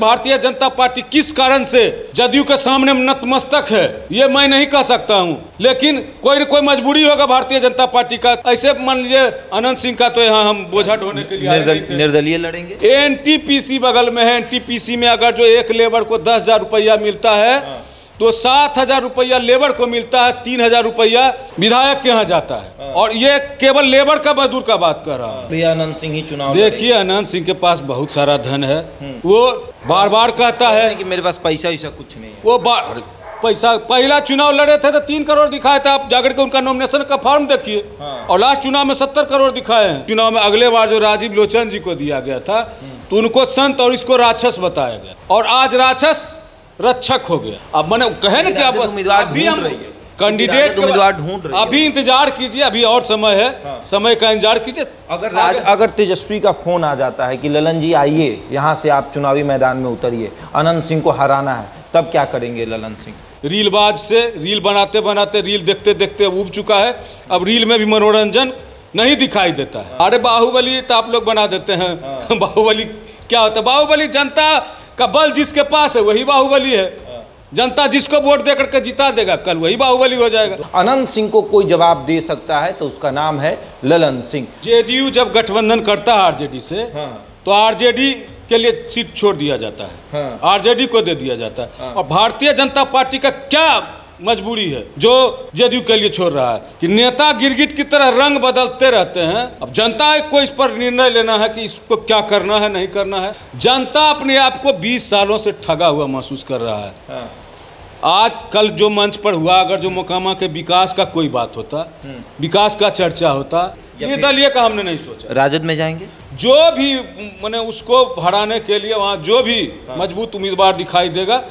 Bharatiya Janata party किस कारण से जदयू के सामने नतमस्तक है ये मैं नहीं कह सकता हूं, लेकिन कोई न कोई मजबूरी होगा भारतीय जनता पार्टी का। ऐसे मान लीजिए अनंत सिंह का तो यहाँ हम बोझा ढोने के लिए निर्दलीय लड़ेंगे। एनटीपीसी बगल में है। एनटीपीसी में अगर जो एक लेबर को 10,000 रुपया मिलता है तो 7,000 रुपया लेबर को मिलता है, 3,000 रुपया विधायक के यहाँ जाता है। और ये केवल लेबर का मजदूर का बात कर रहा हूँ। अनंत सिंह ही चुनाव देखिए, अनंत सिंह के पास बहुत सारा धन है। वो बार बार कहता है कि मेरे पास पैसा वैसा कुछ नहीं है। वो पैसा पहला चुनाव लड़े थे तो 3 करोड़ दिखाए थे। आप जाकर के उनका नॉमिनेशन का फॉर्म देखिए। और लास्ट चुनाव में 70 करोड़ दिखाए हैं। चुनाव में अगले बार जो राजीव लोचन जी को दिया गया था तो उनको संत और इसको राक्षस बताया गया, और आज राक्षस रक्षक हो गया। अब मैंने कहे ना कि अब अभी हम कैंडिडेट उम्मीदवार ढूंढ रहे हैं। अभी इंतजार कीजिए, अभी और समय है। समय का इंतजार कीजिए। अगर तेजस्वी का फोन आ जाता है कि ललन जी आइए, यहाँ से आप चुनावी मैदान में उतरिए, अनंत सिंह को हराना है, तब क्या करेंगे ललन सिंह? रीलबाज से रील बनाते बनाते रील देखते देखते उब चुका है। अब रील में भी मनोरंजन नहीं दिखाई देता है। अरे बाहुबली तो आप लोग बना देते हैं। बाहुबली क्या होता है? बाहुबली जनता का बल जिसके पास है वही बाहुबली है। जनता जिसको वोट देकर के जिता देगा कल वही बाहुबली हो जाएगा। अनंत सिंह को कोई जवाब दे सकता है तो उसका नाम है ललन सिंह। जेडीयू जब गठबंधन करता है आरजेडी से तो आरजेडी के लिए सीट छोड़ दिया जाता है। आरजेडी को दे दिया जाता है। और भारतीय जनता पार्टी का क्या मजबूरी है जो जदयू के लिए छोड़ रहा है कि नेता गिरगिट की तरह रंग बदलते रहते हैं। अब जनता को इस पर निर्णय लेना है कि इसको क्या करना है, नहीं करना है। जनता अपने आप को 20 सालों से ठगा हुआ महसूस कर रहा है। आज कल जो मंच पर हुआ, अगर जो मोकामा के विकास का कोई बात होता, विकास का चर्चा होता, निर्दलीय का हमने नहीं सोचा। राजद में जाएंगे, जो भी मैंने उसको हराने के लिए वहाँ जो भी मजबूत उम्मीदवार दिखाई देगा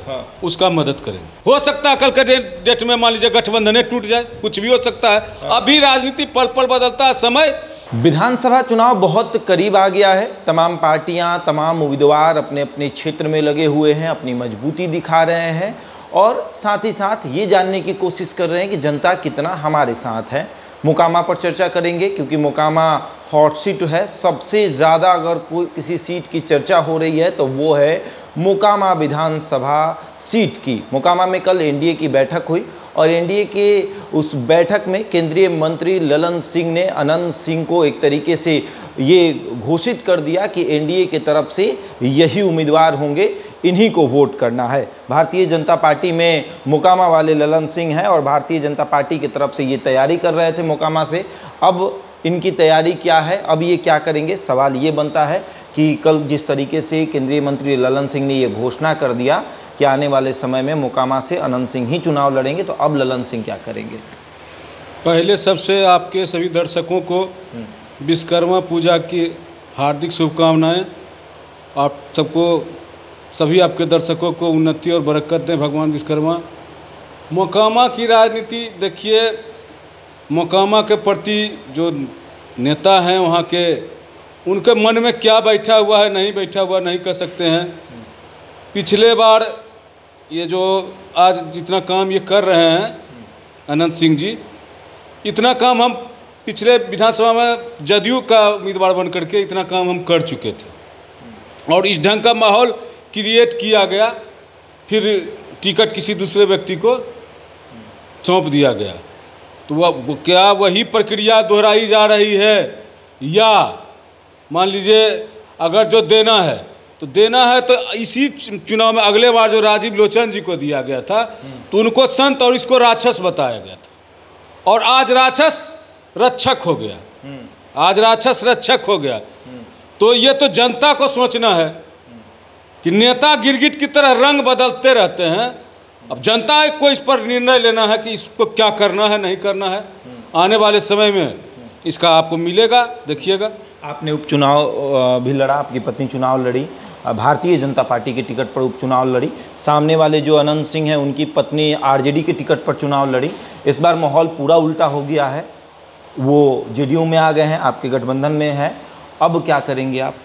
उसका मदद करेंगे। हो सकता है कल के डेट में मान लीजिए गठबंधन टूट जाए, कुछ भी हो सकता है। अभी राजनीति पल पल बदलता है। समय विधानसभा चुनाव बहुत करीब आ गया है। तमाम पार्टियां, तमाम उम्मीदवार अपने अपने क्षेत्र में लगे हुए हैं, अपनी मजबूती दिखा रहे हैं और साथ ही साथ ये जानने की कोशिश कर रहे हैं कि जनता कितना हमारे साथ है। मोकामा पर चर्चा करेंगे क्योंकि मोकामा हॉट सीट है। सबसे ज़्यादा अगर कोई किसी सीट की चर्चा हो रही है तो वो है मोकामा विधानसभा सीट की। मोकामा में कल एनडीए की बैठक हुई और एनडीए के उस बैठक में केंद्रीय मंत्री ललन सिंह ने अनंत सिंह को एक तरीके से ये घोषित कर दिया कि एनडीए के तरफ से यही उम्मीदवार होंगे, इन्हीं को वोट करना है। भारतीय जनता पार्टी में मोकामा वाले ललन सिंह हैं और भारतीय जनता पार्टी की तरफ से ये तैयारी कर रहे थे मोकामा से। अब इनकी तैयारी क्या है, अब ये क्या करेंगे? सवाल ये बनता है कि कल जिस तरीके से केंद्रीय मंत्री ललन सिंह ने ये घोषणा कर दिया कि आने वाले समय में मोकामा से अनंत सिंह ही चुनाव लड़ेंगे, तो अब ललन सिंह क्या करेंगे? पहले सबसे आपके सभी दर्शकों को विश्वकर्मा पूजा की हार्दिक शुभकामनाएं। आप सबको, सभी आपके दर्शकों को उन्नति और बरकत दें भगवान विश्वकर्मा। मोकामा की राजनीति देखिए, मोकामा के प्रति जो नेता हैं वहाँ के, उनके मन में क्या बैठा हुआ है, नहीं बैठा हुआ नहीं कह सकते हैं। पिछले बार ये जो आज जितना काम ये कर रहे हैं अनंत सिंह जी, इतना काम हम पिछले विधानसभा में जदयू का उम्मीदवार बन करके इतना काम हम कर चुके थे। और इस ढंग का माहौल क्रिएट किया गया, फिर टिकट किसी दूसरे व्यक्ति को सौंप दिया गया। तो वह क्या वही प्रक्रिया दोहराई जा रही है, या मान लीजिए अगर जो देना है तो देना है तो इसी चुनाव में अगले बार जो राजीव लोचन जी को दिया गया था तो उनको संत और इसको राक्षस बताया गया था। और आज राक्षस रक्षक हो गया। आज राक्षस रक्षक हो गया। तो ये तो जनता को सोचना है कि नेता गिरगिट की तरह रंग बदलते रहते हैं। अब जनता को इस पर निर्णय लेना है कि इसको क्या करना है, नहीं करना है। आने वाले समय में इसका आपको मिलेगा, देखिएगा। आपने उपचुनाव भी लड़ा, आपकी पत्नी चुनाव लड़ी, भारतीय जनता पार्टी के टिकट पर उपचुनाव लड़ी। सामने वाले जो अनंत सिंह हैं उनकी पत्नी आरजेडी के टिकट पर चुनाव लड़ी। इस बार माहौल पूरा उल्टा हो गया है, वो जेडीयू में आ गए हैं, आपके गठबंधन में हैं। अब क्या करेंगे आप?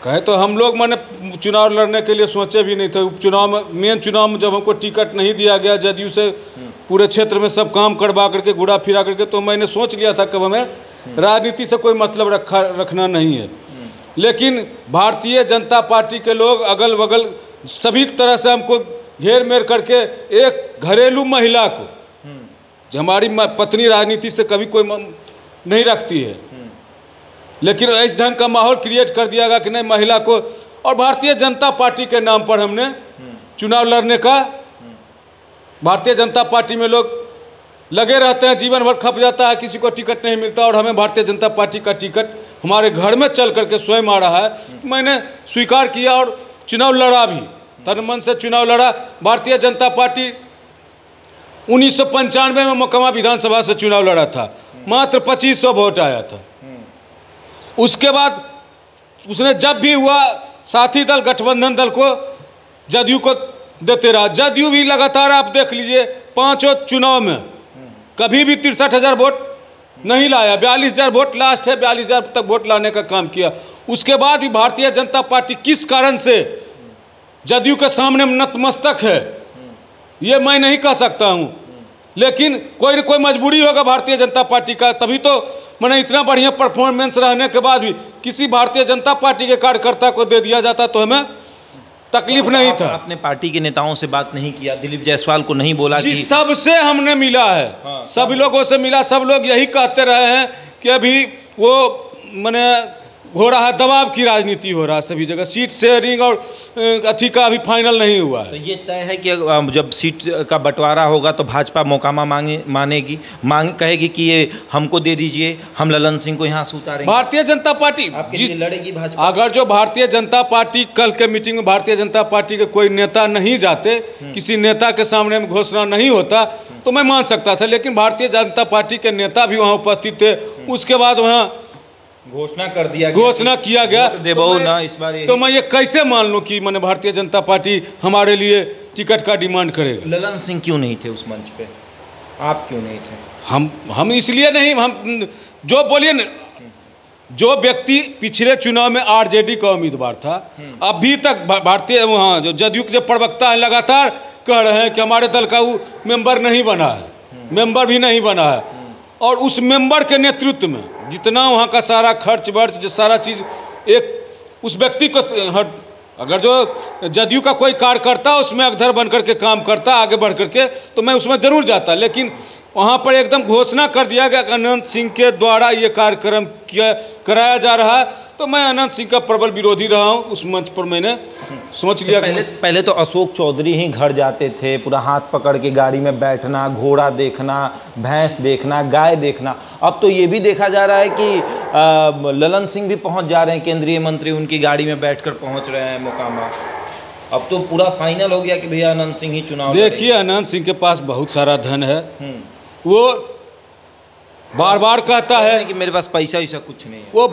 कहे तो हम लोग मैंने चुनाव लड़ने के लिए सोचे भी नहीं थे। उपचुनाव में, मेन चुनाव में जब हमको टिकट नहीं दिया गया जदयू से, पूरे क्षेत्र में सब काम करवा करके घुरा फिरा करके, तो मैंने सोच लिया था कि हमें राजनीति से कोई मतलब रखना नहीं है। लेकिन भारतीय जनता पार्टी के लोग अगल बगल सभी तरह से हमको घेर मेर करके एक घरेलू महिला को, जो हमारी पत्नी राजनीति से कभी कोई नहीं रखती है, लेकिन इस ढंग का माहौल क्रिएट कर दिया गया कि नहीं महिला को, और भारतीय जनता पार्टी के नाम पर हमने चुनाव लड़ने का, भारतीय जनता पार्टी में लोग लगे रहते हैं, जीवन भर खप जाता है, किसी को टिकट नहीं मिलता, और हमें भारतीय जनता पार्टी का टिकट हमारे घर में चल करके स्वयं आ रहा है। मैंने स्वीकार किया और चुनाव लड़ा भी, तन मन से चुनाव लड़ा। भारतीय जनता पार्टी 1995 में मोकामा विधानसभा से चुनाव लड़ा था, मात्र 2500 वोट आया था। उसके बाद उसने जब भी हुआ साथी दल गठबंधन दल को, जदयू को देते रहा। जदयू भी लगातार आप देख लीजिए 5 चुनाव में कभी भी 63,000 वोट नहीं लाया, 42,000 वोट लास्ट है, 42,000 तक वोट लाने का काम किया। उसके बाद भी भारतीय जनता पार्टी किस कारण से जदयू के सामने नतमस्तक है ये मैं नहीं कह सकता हूं, लेकिन कोई न कोई मजबूरी होगा भारतीय जनता पार्टी का, तभी तो मैंने इतना बढ़िया परफॉर्मेंस रहने के बाद भी किसी भारतीय जनता पार्टी के कार्यकर्ता को दे दिया जाता तो हमें तकलीफ नहीं था। आपने पार्टी के नेताओं से बात नहीं किया, दिलीप जायसवाल को नहीं बोला जी? कि सबसे हमने मिला है, हाँ, सभी लोगों से मिला। सब लोग यही कहते रहे हैं कि अभी वो मैंने घोड़ा है, दबाव की राजनीति हो रहा है सभी जगह, सीट शेयरिंग और अथी का अभी फाइनल नहीं हुआ है। तो ये तय है कि जब सीट का बंटवारा होगा तो भाजपा मोकामा मांग कहेगी कि ये हमको दे दीजिए, हम ललन सिंह को यहाँ से उतारेंगे। भारतीय जनता पार्टी आपके लिए लड़ेगी भाजपा? अगर जो भारतीय जनता पार्टी कल के मीटिंग में भारतीय जनता पार्टी के कोई नेता नहीं जाते, किसी नेता के सामने में घोषणा नहीं होता तो मैं मान सकता था, लेकिन भारतीय जनता पार्टी के नेता भी वहाँ उपस्थित थे। उसके बाद वहाँ घोषणा कर दिया, घोषणा किया गया, तो मैं ये कैसे मान लूं कि मैंने भारतीय जनता पार्टी हमारे लिए टिकट का डिमांड करेगा? ललन सिंह क्यों नहीं थे उस मंच पे? आप क्यों नहीं थे? हम इसलिए नहीं, हम जो बोलिए न, जो व्यक्ति पिछले चुनाव में आरजेडी का उम्मीदवार था, अभी तक भारतीय वहाँ जो जदयू के प्रवक्ता हैं लगातार कह रहे हैं कि हमारे दल का वो मेंबर नहीं बना है, मेंबर भी नहीं बना है, और उस मेंबर के नेतृत्व में जितना वहाँ का सारा खर्च वर्च जो सारा चीज़ एक उस व्यक्ति को अगर जो जदयू का कोई कार्यकर्ता उसमें अधर बन करके काम करता आगे बढ़ करके तो मैं उसमें ज़रूर जाता, लेकिन वहाँ पर एकदम घोषणा कर दिया गया कि अनंत सिंह के द्वारा ये कार्यक्रम कराया जा रहा है, तो मैं अनंत सिंह का प्रबल विरोधी रहा हूँ। उस मंच पर मैंने सोच लिया। पहले तो अशोक चौधरी ही घर जाते थे, पूरा हाथ पकड़ के गाड़ी में बैठना, घोड़ा देखना, भैंस देखना, गाय देखना। अब तो ये भी देखा जा रहा है कि ललन सिंह भी पहुँच जा रहे हैं, केंद्रीय मंत्री उनकी गाड़ी में बैठकर पहुँच रहे हैं मोकामा। अब तो पूरा फाइनल हो गया कि भैया अनंत सिंह ही चुनाव। देखिए अनंत सिंह के पास बहुत सारा धन है, वो बार बार कहता है कि मेरे पास पैसा वैसा कुछ नहीं है। वो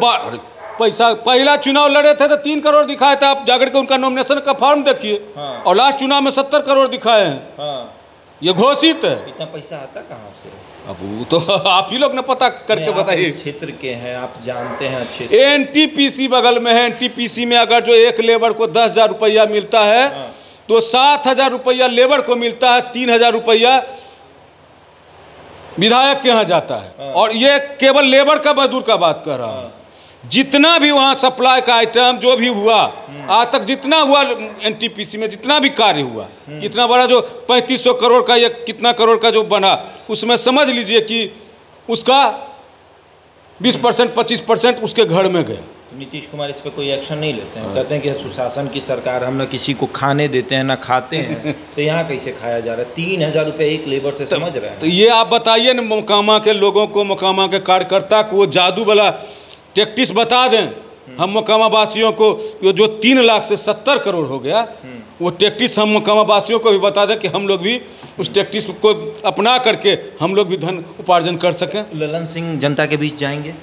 पैसा पहला चुनाव लड़े थे तो 3 करोड़ दिखाए थे, आप जाकर के उनका नॉमिनेशन का फॉर्म देखिए। हाँ। और लास्ट चुनाव में 70 करोड़ दिखाए हैं। हाँ। ये घोषित है। इतना पैसा आता कहाँ से? अब वो तो आप ही लोग ने पता करके बताइए। क्षेत्र के हैं, आप जानते हैं अच्छे से। एनटीपीसी बगल में है, एनटीपीसी में अगर जो एक लेबर को 10,000 रुपया मिलता है, हाँ, तो 7,000 रुपया लेबर को मिलता है, 3,000 रुपया विधायक के यहाँ जाता है। हाँ। और ये केवल लेबर का मजदूर का बात कर रहा हूँ। हाँ। जितना भी वहाँ सप्लाई का आइटम जो भी हुआ आज तक, जितना हुआ एनटीपीसी में जितना भी कार्य हुआ, इतना बड़ा जो 3500 करोड़ का या कितना करोड़ का जो बना, उसमें समझ लीजिए कि उसका 20% 25% उसके घर में गया। तो नीतीश कुमार इस पर कोई एक्शन नहीं लेते हैं? कहते हैं कि सुशासन की सरकार, हम ना किसी को खाने देते हैं ना खाते हैं। तो यहाँ कैसे खाया जा रहा है? 3,000 रुपये एक लेबर से, समझ रहे हैं? तो ये आप बताइए न, मोकामा के लोगों को, मोकामा के कार्यकर्ता को वो जादू वाला टैक्टिस बता दें हम मोकामा वासियों को, जो 3 लाख से 70 करोड़ हो गया, वो टैक्टिस हम मोकामा वासियों को भी बता दें कि हम लोग भी उस टैक्टिस को अपना करके हम लोग भी धन उपार्जन कर सकें। ललन सिंह जनता के बीच जाएंगे?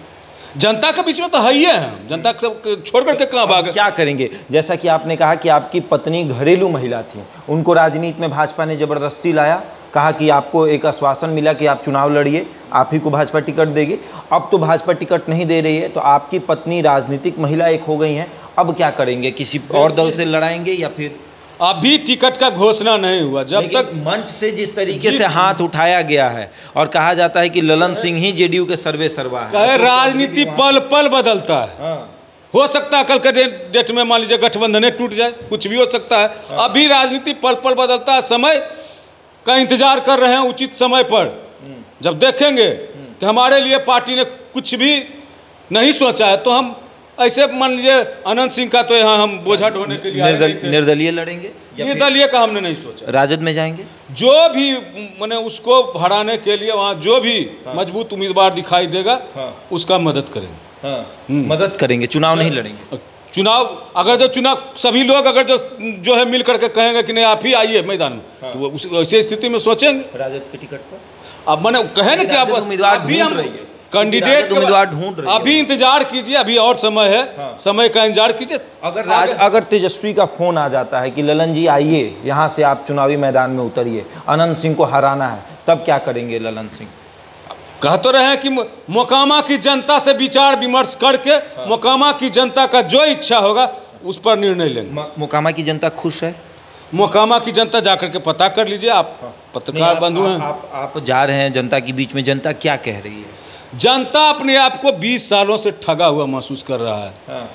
जनता के बीच में तो है ही है, जनता के सब छोड़ करके कहाँ भागे? क्या करेंगे? जैसा कि आपने कहा कि आपकी पत्नी घरेलू महिला थी, उनको राजनीति में भाजपा ने जबरदस्ती लाया, कहा कि आपको एक आश्वासन मिला कि आप चुनाव लड़िए, आप ही को भाजपा टिकट देगी। अब तो भाजपा टिकट नहीं दे रही है, तो आपकी पत्नी राजनीतिक महिला एक हो गई हैं, अब क्या करेंगे? किसी और दल से लड़ाएंगे या फिर? अभी टिकट का घोषणा नहीं हुआ। जब तक मंच से जिस तरीके से हाथ उठाया गया है और कहा जाता है कि ललन सिंह ही जेडीयू के सर्वे सर्वा है, राजनीति पल पल बदलता है। हो सकता है कल के डेट में मान लीजिए गठबंधन टूट जाए, कुछ भी हो सकता है। अभी राजनीति पल पल बदलता है, समय का इंतजार कर रहे हैं। उचित समय पर जब देखेंगे कि हमारे लिए पार्टी ने कुछ भी नहीं सोचा है, तो हम ऐसे मान लीजिए अनंत सिंह का तो यहाँ हम बोझा ढोने के लिए निर्दलीय लड़ेंगे, निर्दलीय का हमने नहीं सोचा। राजद में जाएंगे, जो भी मैंने उसको हराने के लिए वहाँ जो भी मजबूत उम्मीदवार दिखाई देगा उसका मदद करेंगे। मदद करेंगे, चुनाव नहीं लड़ेंगे। चुनाव अगर जो चुनाव सभी लोग अगर जो है मिल करके कहेंगे कि नहीं आप ही आइए मैदान में, तो उस ऐसी स्थिति में सोचेंगे। राजद के टिकट पर अब मैंने कहे ना कि अब अभी हम कैंडिडेट उम्मीदवार ढूंढ रहे हैं, अभी इंतजार कीजिए, अभी और समय है। समय का इंतजार कीजिए। अगर तेजस्वी का फोन आ जाता है कि ललन जी आइए यहाँ से आप चुनावी मैदान में उतरिए, अनंत सिंह को हराना है, तब क्या करेंगे ललन सिंह? कह तो रहे हैं कि मोकामा की जनता से विचार विमर्श करके मोकामा की जनता का जो इच्छा होगा उस पर निर्णय लेंगे। मोकामा की जनता खुश है? मोकामा की जनता जाकर के पता कर लीजिए। आप पत्रकार बंधु हैं, आप जा रहे हैं जनता के बीच में, जनता क्या कह रही है? जनता अपने आप को 20 सालों से ठगा हुआ महसूस कर रहा है।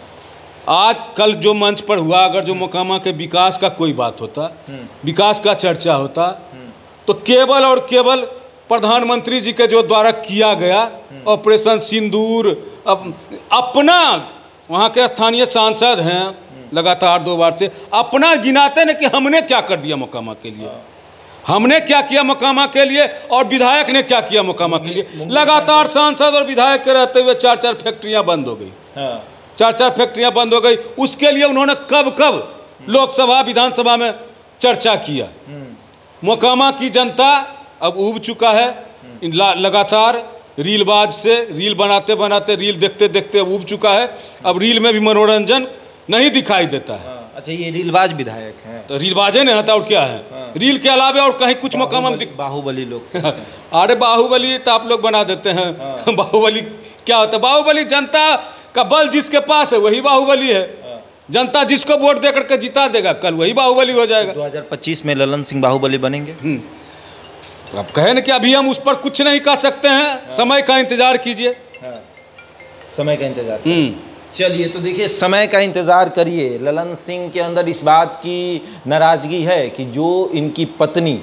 आज कल जो मंच पर हुआ, अगर जो मोकामा के विकास का कोई बात होता, विकास का चर्चा होता, तो केवल और केवल प्रधानमंत्री जी के जो द्वारा किया गया ऑपरेशन सिंदूर, अपना वहाँ के स्थानीय सांसद हैं लगातार 2 बार से, अपना गिनाते न कि हमने क्या कर दिया मोकामा के लिए, हमने क्या किया मोकामा के लिए, और विधायक ने क्या किया मोकामा के लिए। लगातार सांसद और विधायक के रहते हुए 4-4 फैक्ट्रियां बंद हो गई, 4-4 फैक्ट्रियां बंद हो गई। उसके लिए उन्होंने कब कब लोकसभा विधानसभा में चर्चा किया। मोकामा की जनता अब उब चुका है, लगातार रीलबाज से रील बनाते बनाते, रील देखते देखते उब चुका है। अब रील में भी मनोरंजन नहीं दिखाई देता है। अच्छा, ये रीलबाज विधायक हैं? तो रीलबाजे नहीं होता और क्या है? रील के अलावा और कहीं कुछ मोकामा में बाहुबली लोग अरे बाहुबली तो आप लोग बना देते हैं। बाहुबली क्या होता है? बाहुबली जनता का बल जिसके पास है वही बाहुबली है। जनता जिसको वोट दे करके जिता देगा, कल वही बाहुबली हो जाएगा। 2025 में ललन सिंह बाहुबली बनेंगे। अब कहे ना कि अभी हम उस पर कुछ नहीं कर सकते हैं, समय का इंतजार कीजिए। समय का इंतजार। चलिए, तो देखिए समय का इंतज़ार करिए। ललन सिंह के अंदर इस बात की नाराज़गी है कि जो इनकी पत्नी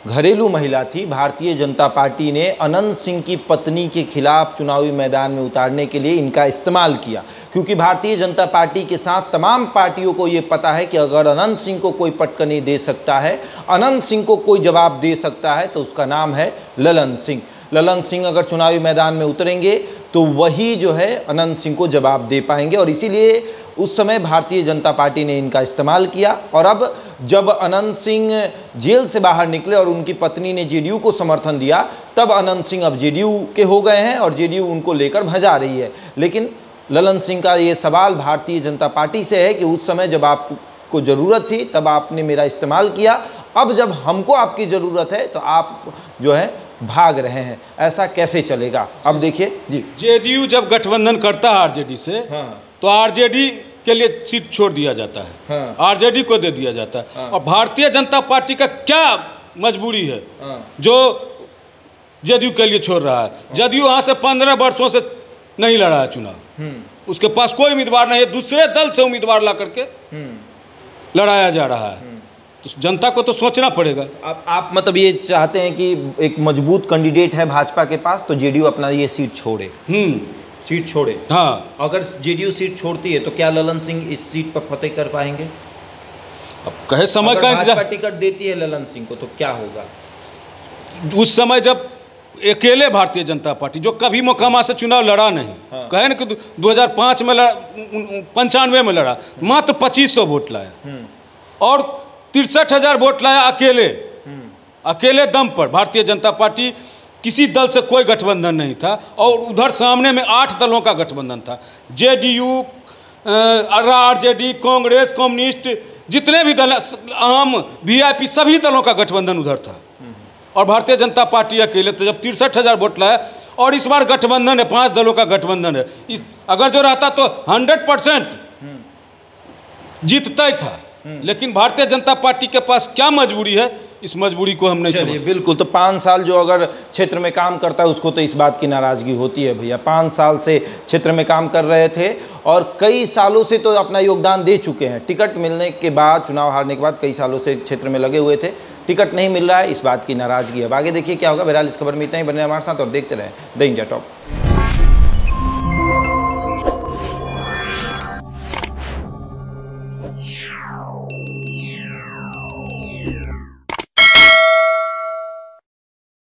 घरेलू महिला थी, भारतीय जनता पार्टी ने अनंत सिंह की पत्नी के खिलाफ चुनावी मैदान में उतारने के लिए इनका इस्तेमाल किया, क्योंकि भारतीय जनता पार्टी के साथ तमाम पार्टियों को ये पता है कि अगर अनंत सिंह को कोई पटकनी दे सकता है, अनंत सिंह को कोई जवाब दे सकता है, तो उसका नाम है ललन सिंह। ललन सिंह अगर चुनावी मैदान में उतरेंगे तो वही जो है अनंत सिंह को जवाब दे पाएंगे, और इसीलिए उस समय भारतीय जनता पार्टी ने इनका इस्तेमाल किया। और अब जब अनंत सिंह जेल से बाहर निकले और उनकी पत्नी ने जेडीयू को समर्थन दिया, तब अनंत सिंह अब जेडीयू के हो गए हैं और जेडीयू उनको लेकर भजा रही है। लेकिन ललन सिंह का ये सवाल भारतीय जनता पार्टी से है कि उस समय जब आपको ज़रूरत थी तब आपने मेरा इस्तेमाल किया, अब जब हमको आपकी ज़रूरत है तो आप जो है भाग रहे हैं, ऐसा कैसे चलेगा? अब देखिए जी, जेडीयू जब गठबंधन करता है आरजेडी से, तो आरजेडी के लिए सीट छोड़ दिया जाता है, आरजेडी को दे दिया जाता है। और भारतीय जनता पार्टी का क्या मजबूरी है जो जेडीयू के लिए छोड़ रहा है? जेडीयू यहाँ से 15 वर्षों से नहीं लड़ा है चुनाव, उसके पास कोई उम्मीदवार नहीं है, दूसरे दल से उम्मीदवार ला करके लड़ाया जा रहा है। तो जनता को तो सोचना पड़ेगा। आप मतलब ये चाहते हैं कि एक मजबूत कैंडिडेट है भाजपा के पास, तो जेडीयू अपना ये सीट छोड़े? सीट छोड़े। हाँ, अगर जेडीयू सीट छोड़ती है तो क्या ललन सिंह इस सीट पर फतेह कर पाएंगे? अब कहे समय का इंतजार। टिकट देती है ललन सिंह को तो क्या होगा? उस समय जब अकेले भारतीय जनता पार्टी जो कभी मोकामा से चुनाव लड़ा नहीं, कहे ना कि 2005 में 95 में लड़ा, मात्र 2500 वोट लाया और 63,000 वोट लाया अकेले दम पर। भारतीय जनता पार्टी किसी दल से कोई गठबंधन नहीं था, और उधर सामने में 8 दलों का गठबंधन था। जेडीयू, आरजेडी, कांग्रेस, कम्युनिस्ट, जितने भी दल, आम, वीआईपी, सभी दलों का गठबंधन उधर था, और भारतीय जनता पार्टी अकेले। तो जब 63,000 वोट लाया, और इस बार गठबंधन है, 5 दलों का गठबंधन है, अगर जो रहता तो 100% जीतता ही था। लेकिन भारतीय जनता पार्टी के पास क्या मजबूरी है, इस मजबूरी को हम नहीं चलिए समझते। बिल्कुल। तो 5 साल जो अगर क्षेत्र में काम करता है उसको तो इस बात की नाराज़गी होती है भैया। 5 साल से क्षेत्र में काम कर रहे थे और कई सालों से तो अपना योगदान दे चुके हैं। टिकट मिलने के बाद, चुनाव हारने के बाद कई सालों से क्षेत्र में लगे हुए थे, टिकट नहीं मिल रहा है, इस बात की नाराज़गी है। अब आगे देखिए क्या होगा। बहरहाल इस खबर में इतना ही। बने हमारे साथ और देखते रहें द इंडिया टॉप।